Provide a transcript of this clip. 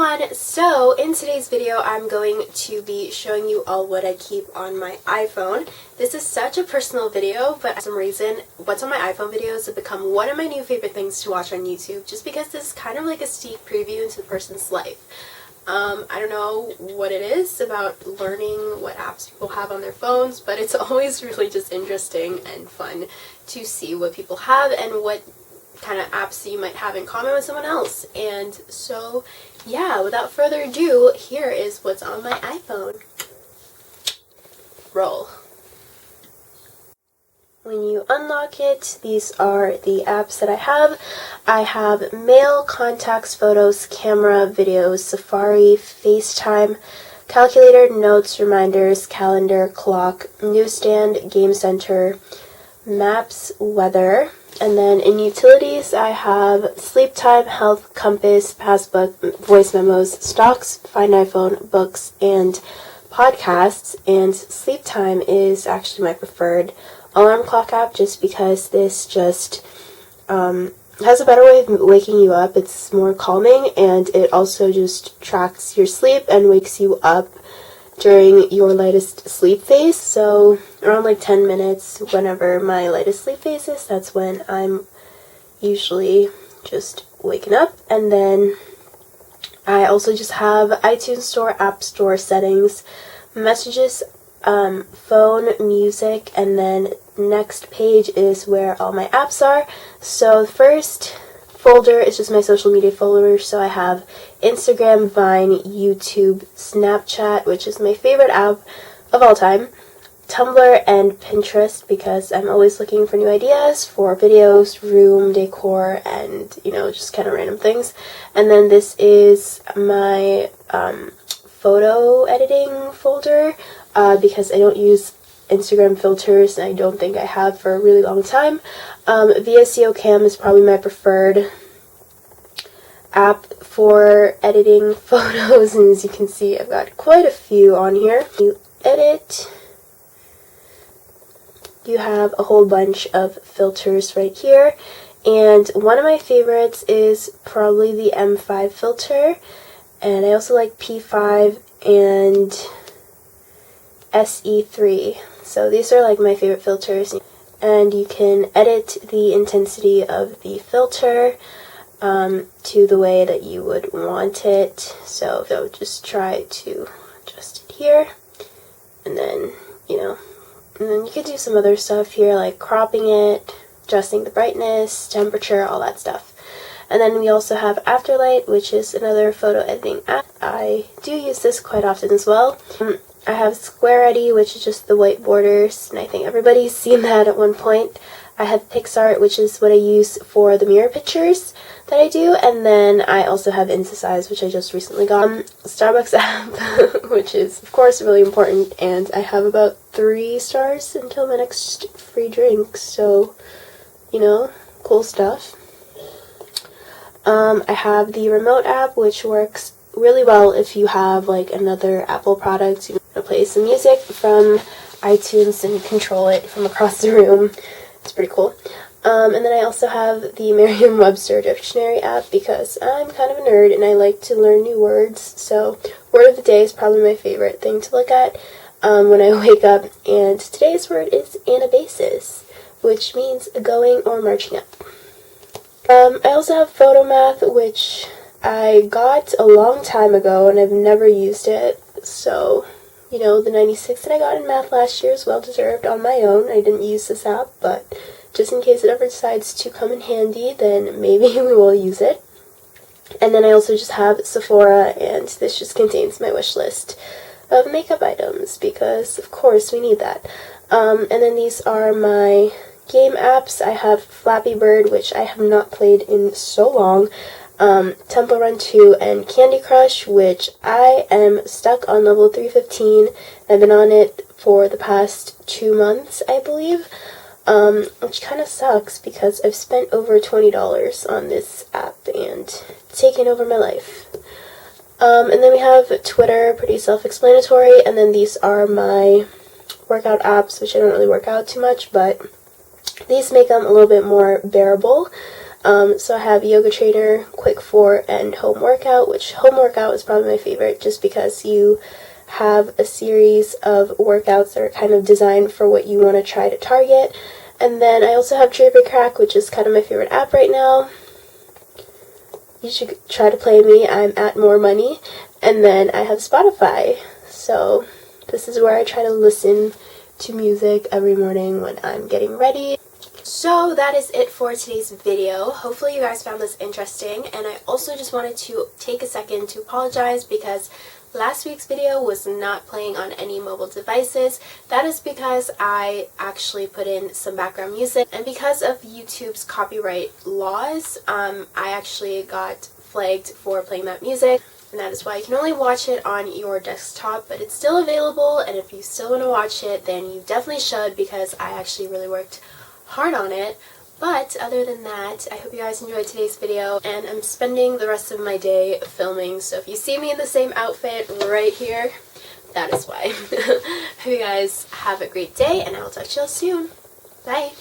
everyone! So in today's video I'm going to be showing you all what I keep on my iPhone. This is such a personal video, but for some reason what's on my iPhone videos have become one of my new favorite things to watch on YouTube, just because this is kind of like a sneak preview into the person's life. I don't know what it is about learning what apps people have on their phones, but it's always really just interesting and fun to see what people have and what kind of apps you might have in common with someone else. And so yeah, without further ado, here is what's on my iPhone. Roll. When you unlock it, these are the apps that I have. I have Mail, Contacts, Photos, Camera, Videos, Safari, FaceTime, Calculator, Notes, Reminders, Calendar, Clock, Newsstand, Game Center, Maps, Weather. And then in utilities, I have Sleep Time, Health, Compass, Passbook, Voice Memos, Stocks, Find iPhone, Books, and Podcasts. And Sleep Time is actually my preferred alarm clock app, just because this just has a better way of waking you up. It's more calming, and it also just tracks your sleep and wakes you up during your lightest sleep phase. So around like 10 minutes, whenever my lightest sleep phase is, that's when I'm usually just waking up. And then I also just have iTunes Store, App Store settings, messages, phone, music, and then next page is where all my apps are. So the first folder is just my social media folder, so I have Instagram, Vine, YouTube, Snapchat, which is my favorite app of all time, Tumblr, and Pinterest, because I'm always looking for new ideas for videos, room decor, and just kind of random things. And then this is my photo editing folder, because I don't use Instagram filters, and I don't think I have for a really long time. VSCO Cam is probably my preferred app for editing photos, and as you can see, I've got quite a few on here. You edit, you have a whole bunch of filters right here, and one of my favorites is probably the M5 filter, and I also like P5 and SE3. So these are like my favorite filters, and you can edit the intensity of the filter to the way that you would want it. So just try to adjust it here, and then you could do some other stuff here like cropping it, adjusting the brightness, temperature, all that stuff. And then we also have Afterlight, which is another photo editing app. I do use this quite often as well. I have SquareEddy, which is just the white borders, and I think everybody's seen that at one point. I have PixArt, which is what I use for the mirror pictures that I do, and then I also have Incisize, which I just recently got. Starbucks app, which is of course really important, and I have about 3 stars until my next free drink, so cool stuff. I have the remote app, which works really well if you have like another Apple product. You can play some music from iTunes and control it from across the room. It's pretty cool. And then I also have the Merriam-Webster dictionary app, because I'm kind of a nerd and I like to learn new words. So word of the day is probably my favorite thing to look at when I wake up, and today's word is anabasis, which means going or marching up. I also have Photomath, which I got a long time ago and I've never used it. So, the 96 that I got in math last year is well deserved on my own. I didn't use this app, but just in case it ever decides to come in handy, then maybe we will use it. And then I also just have Sephora, and this just contains my wish list of makeup items, because of course we need that. And then these are my game apps. I have Flappy Bird, which I have not played in so long, Temple Run 2, and Candy Crush, which I am stuck on level 315. I've been on it for the past 2 months, I believe, which kind of sucks because I've spent over $20 on this app and it's taken over my life. And then we have Twitter, pretty self-explanatory, and then these are my workout apps, which I don't really work out too much, but these make them a little bit more bearable. So I have yoga trainer, quick 4, and home workout, which home workout is probably my favorite just because you have a series of workouts that are kind of designed for what you want to try to target. And then I also have Draper Crack, which is kind of my favorite app right now. You should try to play me. I'm at More Money. And then I have Spotify. So this is where I try to listen to music every morning when I'm getting ready. So that is it for today's video. Hopefully you guys found this interesting, and I also just wanted to take a second to apologize because last week's video was not playing on any mobile devices. That is because I actually put in some background music, and because of YouTube's copyright laws, I actually got flagged for playing that music, and that is why you can only watch it on your desktop, but it's still available, and if you still want to watch it, then you definitely should because I actually really worked hard on it. But other than that, I hope you guys enjoyed today's video, and I'm spending the rest of my day filming, so if you see me in the same outfit right here, that is why. Hope you guys have a great day, and I will talk to you all soon. Bye!